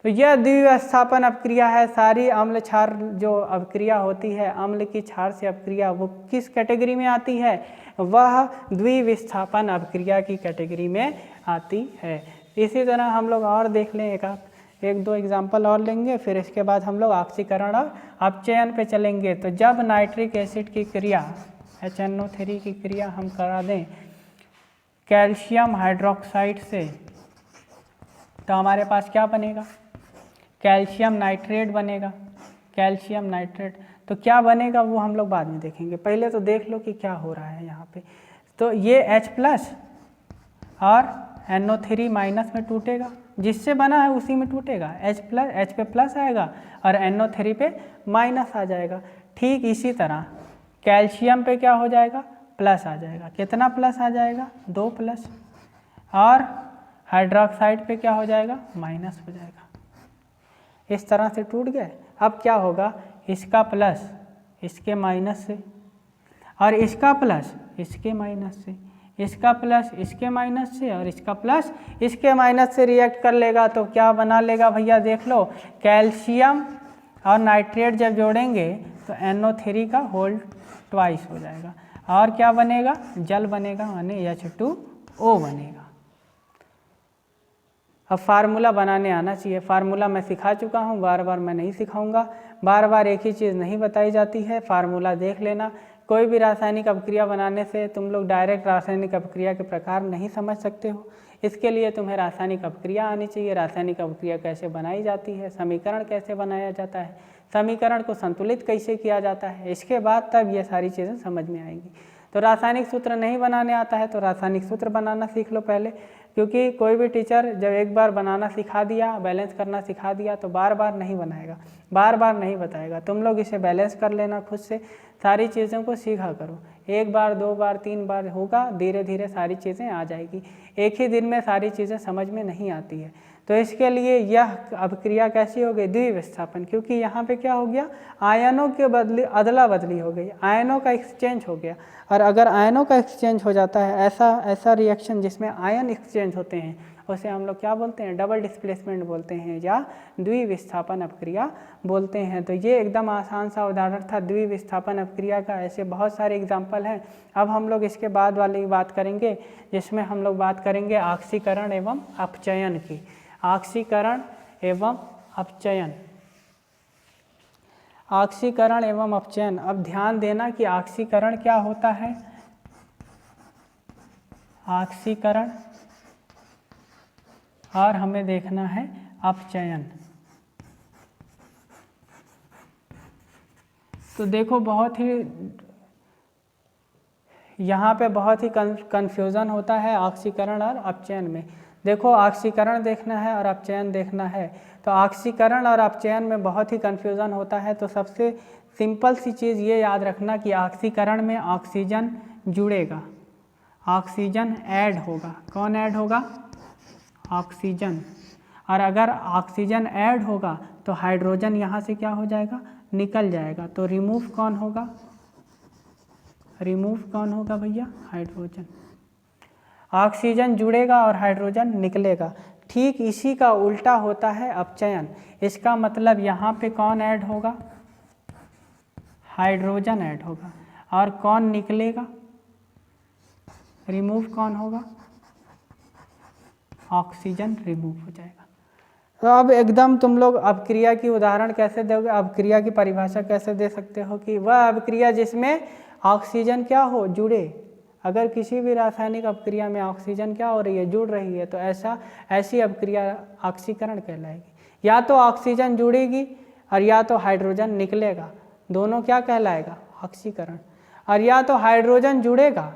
तो यह द्विविस्थापन अपक्रिया है। सारी अम्ल क्षार जो अपक्रिया होती है, अम्ल की क्षार से अपक्रिया, वो किस कैटेगरी में आती है? वह द्विविस्थापन अपक्रिया की कैटेगरी में आती है। इसी तरह हम लोग और देख लें, एक दो एग्जाम्पल और लेंगे, फिर इसके बाद हम लोग ऑक्सीकरण और अपचयन पे चलेंगे। तो जब नाइट्रिक एसिड की क्रिया HNO3 की क्रिया हम करा दें कैल्शियम हाइड्रोक्साइड से, तो हमारे पास क्या बनेगा? कैल्शियम नाइट्रेट बनेगा। कैल्शियम नाइट्रेट तो क्या बनेगा वो हम लोग बाद में देखेंगे, पहले तो देख लो कि क्या हो रहा है यहाँ पे। तो ये H+ और NO3 माइनस में टूटेगा, जिससे बना है उसी में टूटेगा। H पे प्लस आएगा और NO3 पे माइनस आ जाएगा। ठीक इसी तरह कैल्शियम पे क्या हो जाएगा? प्लस आ जाएगा। कितना प्लस आ जाएगा? 2 प्लस। और हाइड्रोक्साइड पे क्या हो जाएगा? माइनस हो जाएगा। इस तरह से टूट गए। अब क्या होगा? इसका प्लस इसके माइनस से, और इसका प्लस इसके माइनस से, इसका प्लस इसके माइनस से, और इसका प्लस इसके माइनस से रिएक्ट कर लेगा। तो क्या बना लेगा भैया? देख लो, कैल्शियम और नाइट्रेट जब जोड़ेंगे तो NO3 का होल ट्वाइस हो जाएगा। और क्या बनेगा? जल बनेगा, यानी H2O बनेगा। अब फार्मूला बनाने आना चाहिए। फार्मूला मैं सिखा चुका हूँ, बार बार मैं नहीं सिखाऊंगा। बार बार एक ही चीज़ नहीं बताई जाती है, फार्मूला देख लेना। कोई भी रासायनिक अपक्रिया बनाने से तुम लोग डायरेक्ट रासायनिक अपक्रिया के प्रकार नहीं समझ सकते हो। इसके लिए तुम्हें रासायनिक अपक्रिया आनी चाहिए। रासायनिक अपक्रिया कैसे बनाई जाती है, समीकरण कैसे बनाया जाता है, समीकरण को संतुलित कैसे किया जाता है, इसके बाद तब ये सारी चीज़ें समझ में आएंगी। तो रासायनिक सूत्र नहीं बनाने आता है तो रासायनिक सूत्र बनाना सीख लो पहले, क्योंकि कोई भी टीचर जब एक बार बनाना सिखा दिया, बैलेंस करना सिखा दिया, तो बार बार नहीं बनाएगा, बार बार नहीं बताएगा। तुम लोग इसे बैलेंस कर लेना खुद से, सारी चीज़ों को सीखा करो। 1 बार 2 बार 3 बार होगा, धीरे धीरे सारी चीज़ें आ जाएगी। एक ही दिन में सारी चीज़ें समझ में नहीं आती है। तो इसके लिए यह अपक्रिया कैसी हो गई? द्विविस्थापन, क्योंकि यहाँ पे क्या हो गया? आयनों के बदले अदला बदली हो गई, आयनों का एक्सचेंज हो गया। और अगर आयनों का एक्सचेंज हो जाता है, ऐसा रिएक्शन जिसमें आयन एक्सचेंज होते हैं, उसे हम लोग क्या बोलते हैं? डबल डिस्प्लेसमेंट बोलते हैं या द्विविस्थापन अपक्रिया बोलते हैं। तो ये एकदम आसान सा उदाहरण था द्विविस्थापन अपक्रिया का। ऐसे बहुत सारे एग्जाम्पल हैं। अब हम लोग इसके बाद वाली बात करेंगे, जिसमें हम लोग बात करेंगे ऑक्सीकरण एवं अपचयन की। ऑक्सीकरण एवं अपचयन, ऑक्सीकरण एवं अपचयन। अब ध्यान देना कि ऑक्सीकरण क्या होता है, ऑक्सीकरण, और हमें देखना है अपचयन। तो देखो, बहुत ही यहाँ पे बहुत ही कन्फ्यूज़न होता है ऑक्सीकरण और अपचयन में। देखो, ऑक्सीकरण देखना है और अपचयन देखना है, तो ऑक्सीकरण और अपचयन में बहुत ही कन्फ्यूज़न होता है। तो सबसे सिंपल सी चीज़ ये याद रखना कि ऑक्सीकरण में ऑक्सीजन जुड़ेगा, ऑक्सीजन ऐड होगा। कौन ऐड होगा? ऑक्सीजन। और अगर ऑक्सीजन ऐड होगा तो हाइड्रोजन यहाँ से क्या हो जाएगा? निकल जाएगा। तो रिमूव कौन होगा? रिमूव कौन होगा भैया? हाइड्रोजन। ऑक्सीजन जुड़ेगा और हाइड्रोजन निकलेगा। ठीक इसी का उल्टा होता है अपचयन। इसका मतलब यहाँ पे कौन ऐड होगा? हाइड्रोजन ऐड होगा। और कौन निकलेगा? रिमूव कौन होगा? ऑक्सीजन रिमूव हो जाएगा। तो अब एकदम तुम लोग अपक्रिया की उदाहरण कैसे दोगे, अपक्रिया की परिभाषा कैसे दे सकते हो कि वह अपक्रिया जिसमें ऑक्सीजन क्या हो? जुड़े। अगर किसी भी रासायनिक अपक्रिया में ऑक्सीजन क्या हो रही है? जुड़ रही है, तो ऐसी अपक्रिया ऑक्सीकरण कहलाएगी। या तो ऑक्सीजन जुड़ेगी और या तो हाइड्रोजन निकलेगा, दोनों क्या कहलाएगा? ऑक्सीकरण। और या तो हाइड्रोजन जुड़ेगा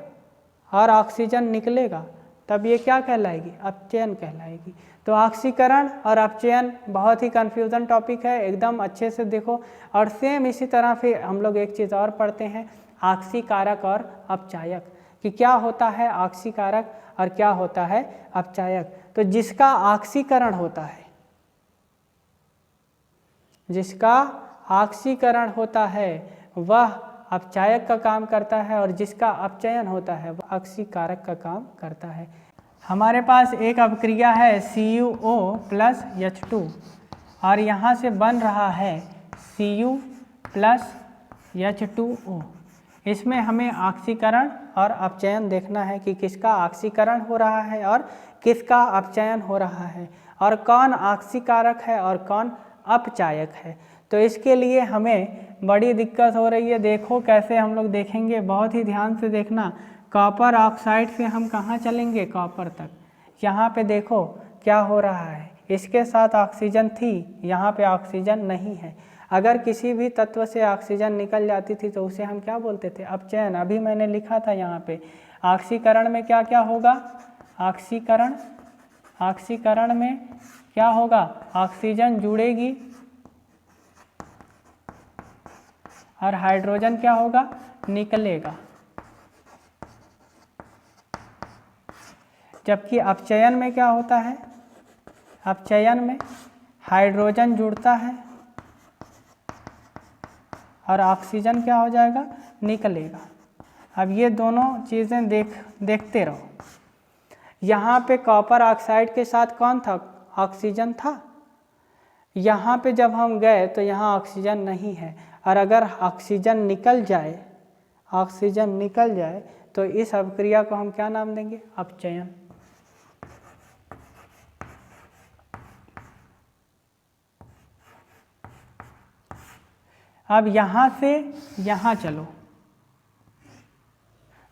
और ऑक्सीजन निकलेगा, तब ये क्या कहलाएगी? अपचयन कहलाएगी। तो ऑक्सीकरण और अपचयन बहुत ही कन्फ्यूज़न टॉपिक है, एकदम अच्छे से देखो। और सेम इसी तरह से हम लोग एक चीज़ और पढ़ते हैं, ऑक्सीकारक और अपचायक, कि क्या होता है ऑक्सीकारक और क्या होता है अपचायक। तो जिसका ऑक्सीकरण होता है, जिसका ऑक्सीकरण होता है वह अपचायक का काम करता है, और जिसका अपचयन होता है वह ऑक्सीकारक का काम करता है। हमारे पास एक अपक्रिया है CuO + H2, और यहाँ से बन रहा है Cu प्लस H2O। इसमें हमें ऑक्सीकरण और अपचयन देखना है कि किसका ऑक्सीकरण हो रहा है और किसका अपचयन हो रहा है, और कौन ऑक्सीकारक है और कौन अपचायक है। तो इसके लिए हमें बड़ी दिक्कत हो रही है। देखो कैसे हम लोग देखेंगे, बहुत ही ध्यान से देखना। कॉपर ऑक्साइड से हम कहाँ चलेंगे, कॉपर तक। यहाँ पे देखो क्या हो रहा है, इसके साथ ऑक्सीजन थी, यहाँ पे ऑक्सीजन नहीं है। अगर किसी भी तत्व से ऑक्सीजन निकल जाती थी तो उसे हम क्या बोलते थे, अपचयन। अभी मैंने लिखा था यहाँ पे ऑक्सीकरण में क्या क्या होगा, ऑक्सीकरण में क्या होगा, ऑक्सीजन जुड़ेगी और हाइड्रोजन क्या होगा, निकलेगा। जबकि अपचयन में क्या होता है, अपचयन में हाइड्रोजन जुड़ता है और ऑक्सीजन क्या हो जाएगा, निकलेगा। अब ये दोनों चीज़ें देखते रहो। यहाँ पे कॉपर ऑक्साइड के साथ कौन था, ऑक्सीजन था। यहाँ पे जब हम गए तो यहाँ ऑक्सीजन नहीं है, और अगर ऑक्सीजन निकल जाए तो इस अभिक्रिया को हम क्या नाम देंगे, अपचयन। अब यहाँ से यहाँ चलो,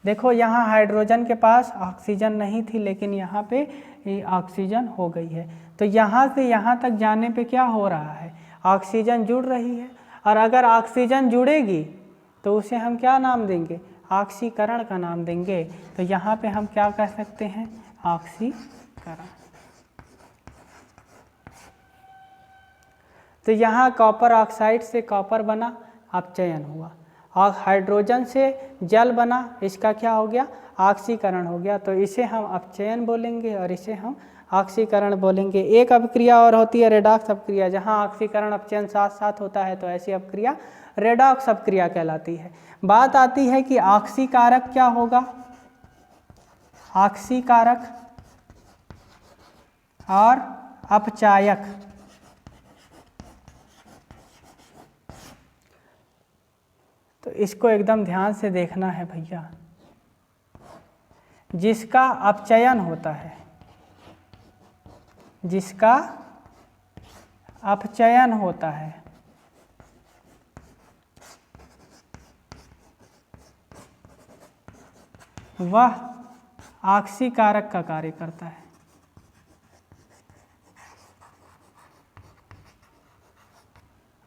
देखो यहाँ हाइड्रोजन के पास ऑक्सीजन नहीं थी, लेकिन यहाँ पे ऑक्सीजन हो गई है। तो यहाँ से यहाँ तक जाने पे क्या हो रहा है, ऑक्सीजन जुड़ रही है। और अगर ऑक्सीजन जुड़ेगी तो उसे हम क्या नाम देंगे, ऑक्सीकरण का नाम देंगे। तो यहाँ पे हम क्या कह सकते हैं, ऑक्सीकरण। तो यहाँ कॉपर ऑक्साइड से कॉपर बना, अपचयन हुआ, और हाइड्रोजन से जल बना, इसका क्या हो गया, ऑक्सीकरण हो गया। तो इसे हम अपचयन बोलेंगे और इसे हम ऑक्सीकरण बोलेंगे। एक अपक्रिया और होती है रेडॉक्स अपक्रिया, जहाँ ऑक्सीकरण अपचयन साथ साथ होता है, तो ऐसी अपक्रिया रेडॉक्स अपक्रिया कहलाती है। बात आती है कि ऑक्सीकारक क्या होगा, ऑक्सीकारक और अपचायक। तो इसको एकदम ध्यान से देखना है भैया। जिसका अपचयन होता है, जिसका अपचयन होता है, वह ऑक्सीकारक का कार्य करता है।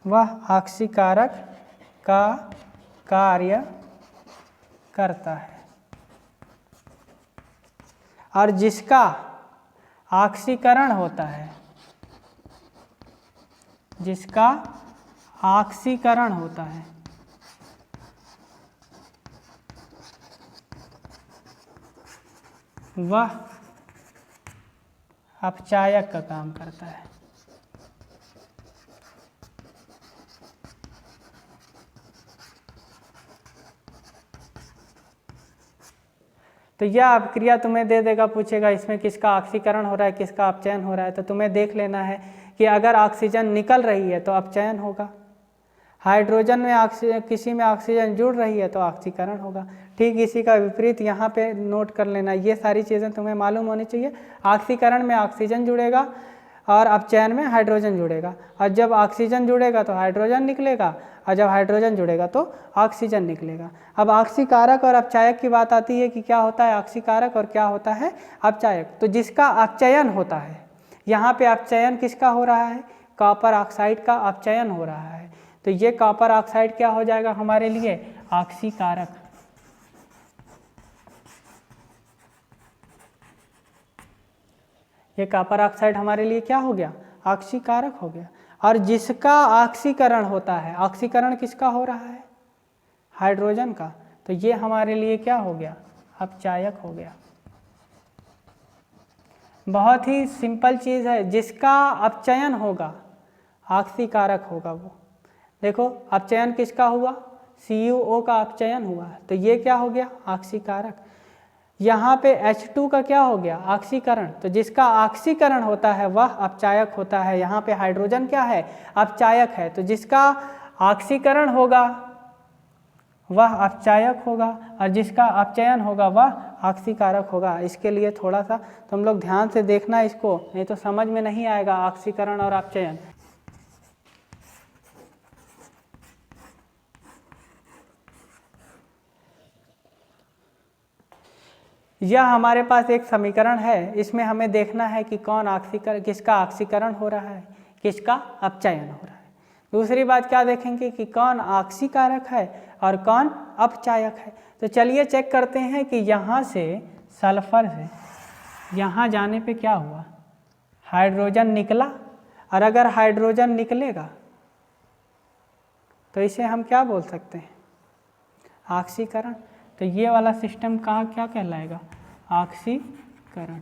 वह ऑक्सीकारक का कार्य करता है। और जिसका ऑक्सीकरण होता है, जिसका ऑक्सीकरण होता है, वह अपचायक का काम करता है। तो यह अपक्रिया तुम्हें दे देगा, पूछेगा इसमें किसका ऑक्सीकरण हो रहा है, किसका अपचयन हो रहा है। तो तुम्हें देख लेना है कि अगर ऑक्सीजन निकल रही है तो अपचयन होगा, हाइड्रोजन में किसी में ऑक्सीजन जुड़ रही है तो ऑक्सीकरण होगा। ठीक इसी का विपरीत यहाँ पे नोट कर लेना। ये सारी चीज़ें तुम्हें मालूम होनी चाहिए। ऑक्सीकरण में ऑक्सीजन जुड़ेगा और अपचयन में हाइड्रोजन जुड़ेगा, और जब ऑक्सीजन जुड़ेगा तो हाइड्रोजन निकलेगा, और जब हाइड्रोजन जुड़ेगा तो ऑक्सीजन निकलेगा। अब ऑक्सीकारक और अपचायक की बात आती है कि क्या होता है ऑक्सीकारक और क्या होता है अपचायक। तो जिसका अपचयन होता है, यहाँ पे अपचयन किसका हो रहा है, कॉपर ऑक्साइड का अपचयन हो रहा है। तो ये कॉपर ऑक्साइड क्या हो जाएगा हमारे लिए, ऑक्सीकारक। ये कॉपर ऑक्साइड हमारे लिए क्या हो गया, ऑक्सीकारक हो गया। और जिसका ऑक्सीकरण होता है, ऑक्सीकरण किसका हो रहा है, हाइड्रोजन का, तो ये हमारे लिए क्या हो गया, अपचायक हो गया। बहुत ही सिंपल चीज़ है। जिसका अपचयन होगा ऑक्सीकारक होगा वो। देखो अपचयन किसका हुआ, CuO का अपचयन हुआ, तो ये क्या हो गया, ऑक्सीकारक। यहाँ पे H2 का क्या हो गया, ऑक्सीकरण। तो जिसका ऑक्सीकरण होता है वह अपचायक होता है। यहाँ पे हाइड्रोजन क्या है, अपचायक है। तो जिसका ऑक्सीकरण होगा वह अपचायक होगा और जिसका अपचयन होगा वह ऑक्सीकारक होगा। इसके लिए थोड़ा सा तुम लोग ध्यान से देखना इसको, नहीं तो समझ में नहीं आएगा ऑक्सीकरण और अपचयन। यह हमारे पास एक समीकरण है, इसमें हमें देखना है कि कौन ऑक्सीकरण, किसका ऑक्सीकरण हो रहा है, किसका अपचयन हो रहा है। दूसरी बात क्या देखेंगे कि कौन ऑक्सीकारक है और कौन अपचायक है। तो चलिए चेक करते हैं कि यहाँ से सल्फर से यहाँ जाने पे क्या हुआ, हाइड्रोजन निकला। और अगर हाइड्रोजन निकलेगा तो इसे हम क्या बोल सकते हैं, ऑक्सीकरण। तो ये वाला सिस्टम कहाँ क्या कहलाएगा, ऑक्सीकरण।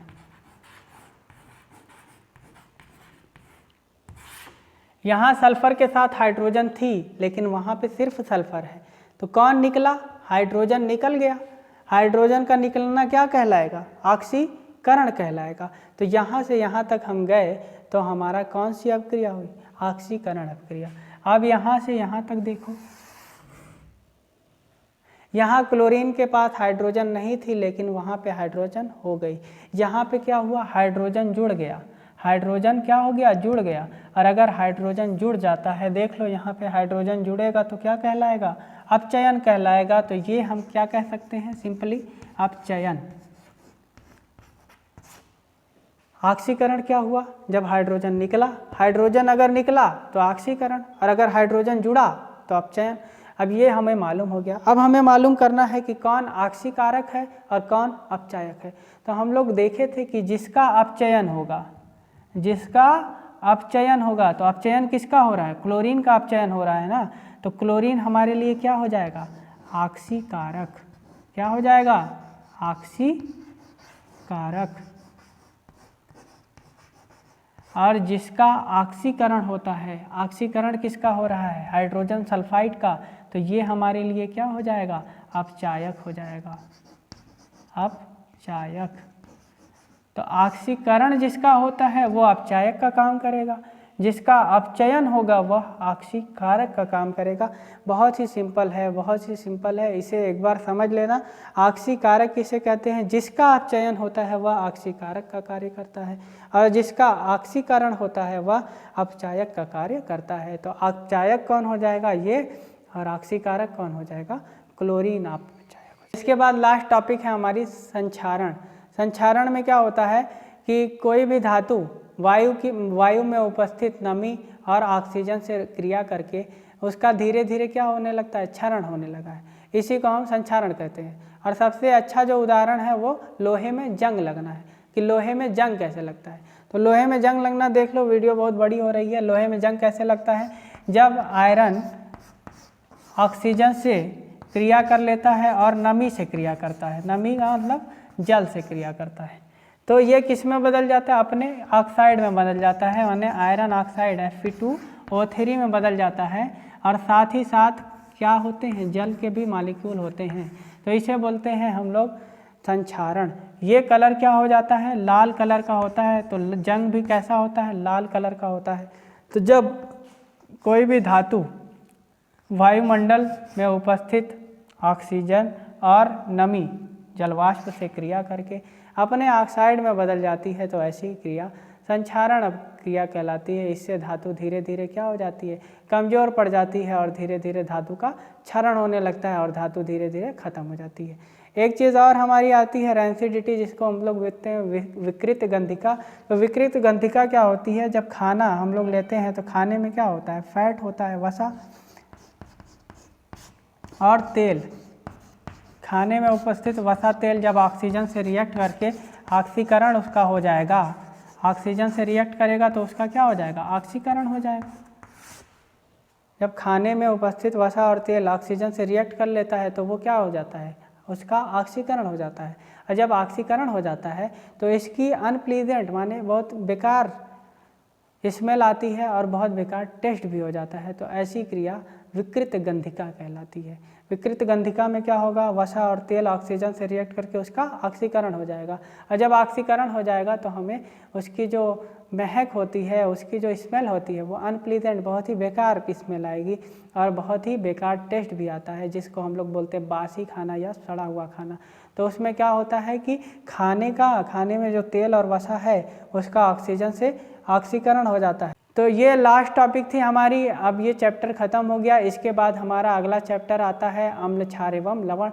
यहाँ सल्फर के साथ हाइड्रोजन थी लेकिन वहाँ पे सिर्फ सल्फर है, तो कौन निकला, हाइड्रोजन निकल गया। हाइड्रोजन का निकलना क्या कहलाएगा, ऑक्सीकरण कहलाएगा। तो यहाँ से यहाँ तक हम गए तो हमारा कौन सी अपक्रिया हुई, ऑक्सीकरण अपक्रिया। अब यहाँ से यहाँ तक देखो, यहाँ क्लोरीन के पास हाइड्रोजन नहीं थी लेकिन वहाँ पे हाइड्रोजन हो गई। यहाँ पे क्या हुआ, हाइड्रोजन जुड़ गया। हाइड्रोजन क्या हो गया, जुड़ गया। और अगर हाइड्रोजन जुड़ जाता है, देख लो यहाँ पे हाइड्रोजन जुड़ेगा तो क्या कहलाएगा, अपचयन कहलाएगा। तो ये हम क्या कह सकते हैं, सिंपली अपचयन। ऑक्सीकरण क्या हुआ, जब हाइड्रोजन निकला, हाइड्रोजन अगर निकला तो ऑक्सीकरण, और अगर हाइड्रोजन जुड़ा तो अपचयन। अब ये हमें मालूम हो गया। अब हमें मालूम करना है कि कौन ऑक्सीकारक है और कौन अपचायक है। तो हम लोग देखे थे कि जिसका अपचयन होगा, जिसका अपचयन होगा, तो अपचयन किसका हो रहा है, क्लोरीन का अपचयन हो रहा है ना। तो क्लोरीन हमारे लिए क्या हो जाएगा, ऑक्सीकारक। क्या हो जाएगा, ऑक्सीकारक। और जिसका ऑक्सीकरण होता है, ऑक्सीकरण किसका हो रहा है, हाइड्रोजन सल्फाइड का, तो ये हमारे लिए क्या हो जाएगा, अपचायक हो जाएगा, अपचायक। तो ऑक्सीकरण जिसका होता है वो अपचायक का काम करेगा, जिसका अपचयन होगा वह ऑक्सीकारक का काम करेगा। बहुत ही सिंपल है, बहुत ही सिंपल है, इसे एक बार समझ लेना। ऑक्सीकारक किसे कहते हैं, जिसका अपचयन होता है वह ऑक्सीकारक का कार्य करता है, और जिसका ऑक्सीकरण होता है वह अपचायक का कार्य करता है। तो अपचायक कौन हो जाएगा, ये, और ऑक्सीकारक कौन हो जाएगा, क्लोरीन अपचायक। इसके बाद लास्ट टॉपिक है हमारी संक्षारण। संक्षारण में क्या होता है कि कोई भी धातु वायु में उपस्थित नमी और ऑक्सीजन से क्रिया करके उसका धीरे धीरे क्या होने लगता है, क्षरण होने लगा है। इसी को हम संक्षारण कहते हैं। और सबसे अच्छा जो उदाहरण है वो लोहे में जंग लगना है, कि लोहे में जंग कैसे लगता है। तो लोहे में जंग लगना देख लो, वीडियो बहुत बड़ी हो रही है। लोहे में जंग कैसे लगता है, जब आयरन ऑक्सीजन से क्रिया कर लेता है और नमी से क्रिया करता है, नमी का मतलब जल से क्रिया करता है, तो ये किस में बदल जाता है, अपने ऑक्साइड में बदल जाता है, यानी आयरन ऑक्साइड Fe2O3 में बदल जाता है। और साथ ही साथ क्या होते हैं, जल के भी मॉलिक्यूल होते हैं, तो इसे बोलते हैं हम लोग संक्षारण। ये कलर क्या हो जाता है, लाल कलर का होता है। तो जंग भी कैसा होता है, लाल कलर का होता है। तो जब कोई भी धातु वायुमंडल में उपस्थित ऑक्सीजन और नमी जलवाष्प से क्रिया करके अपने ऑक्साइड में बदल जाती है, तो ऐसी क्रिया संक्षारण क्रिया कहलाती है। इससे धातु धीरे धीरे क्या हो जाती है, कमज़ोर पड़ जाती है और धीरे धीरे धातु का क्षरण होने लगता है और धातु धीरे धीरे खत्म हो जाती है। एक चीज़ और हमारी आती है रेंसिडिटी, जिसको हम लोग देखते हैं विकृत गंधिका। तो विकृत गंधिका क्या होती है, जब खाना हम लोग लेते हैं तो खाने में क्या होता है, फैट होता है, वसा और तेल। खाने में उपस्थित वसा तेल जब ऑक्सीजन से रिएक्ट करके ऑक्सीकरण उसका हो जाएगा, ऑक्सीजन से रिएक्ट करेगा तो उसका क्या हो जाएगा, ऑक्सीकरण हो जाएगा। जब खाने में उपस्थित वसा और तेल ऑक्सीजन से रिएक्ट कर लेता है तो वो क्या हो जाता है, उसका ऑक्सीकरण हो जाता है। और जब ऑक्सीकरण हो जाता है तो इसकी अनप्लीजेंट माने बहुत बेकार स्मेल आती है और बहुत बेकार टेस्ट भी हो जाता है। तो ऐसी क्रिया विकृत गंधिका कहलाती है। विकृत गंधिका में क्या होगा, वसा और तेल ऑक्सीजन से रिएक्ट करके उसका ऑक्सीकरण हो जाएगा, और जब ऑक्सीकरण हो जाएगा तो हमें उसकी जो महक होती है, उसकी जो स्मेल होती है वो अनप्लीजेंट, बहुत ही बेकार की स्मेल आएगी और बहुत ही बेकार टेस्ट भी आता है, जिसको हम लोग बोलते हैं बासी खाना या सड़ा हुआ खाना। तो उसमें क्या होता है कि खाने में जो तेल और वसा है उसका ऑक्सीजन से ऑक्सीकरण हो जाता है। तो ये लास्ट टॉपिक थी हमारी। अब ये चैप्टर ख़त्म हो गया। इसके बाद हमारा अगला चैप्टर आता है अम्ल, क्षार एवं लवण।